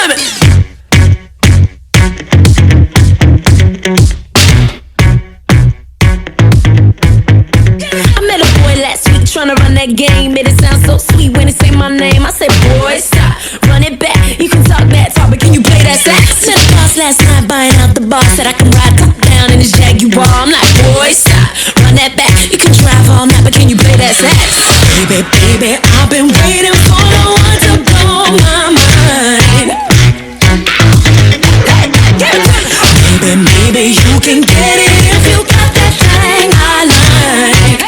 time it. I met a boy last week tryna run that game. Made it sound so sweet when he say my name. I said, boy, stop, run it back. You can talk that talk, but can you play that sax? Met a boss last night buying out the bar. Said I can ride top down in his Jaguar. I'm like, boy, stop, run that back. You can drive all night, but can you play that sax? Baby, baby, I've been waiting for the one to blow my mind. Baby, maybe you can get it if you got that thing I like.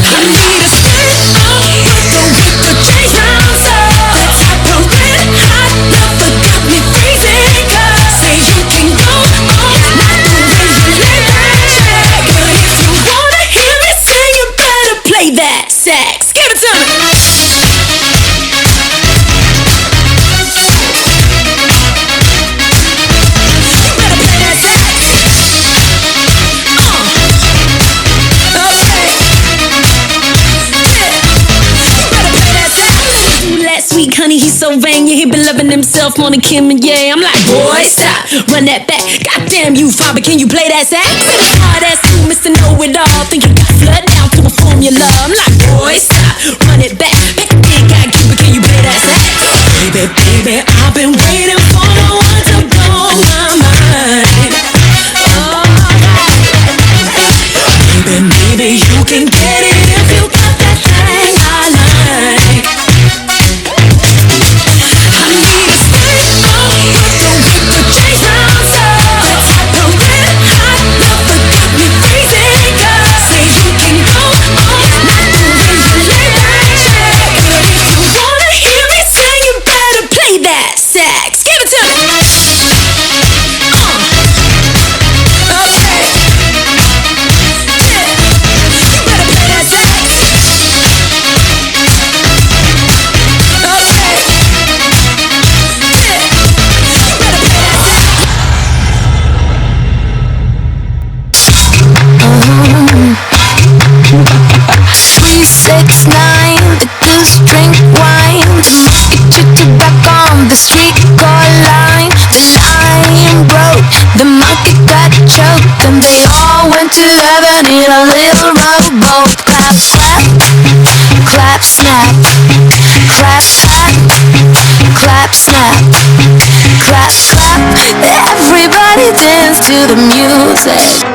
I need a spin off with the week to change rounds up. That type of red hot love that got me freezing. Cause say you can go all night the way you lay that check. But if you wanna hear me say, you better play that sax. Give it to me. Honey, he's so vain, yeah, he been loving himself more than Kim and Ye. I'm like, boy, stop, run that back. Goddamn you, father, can you play that sax? Hard ass you, Mr. Know-It-All. Think you got flood down to a formula. I'm like, boy, stop, run it back. Pick a big guy, Cuba, can you play that sax? Baby, baby, I've been waiting for the one to blow my mind. Oh, baby, maybe you can get it if you got that thing I like. The goose drink wine. Get you back on the street car line. The lion broke, the monkey got choked, and they all went to heaven in a little rowboat. Clap, slap, clap, snap. Clap, slap, clap, snap. Clap, slap. Everybody dance to the music.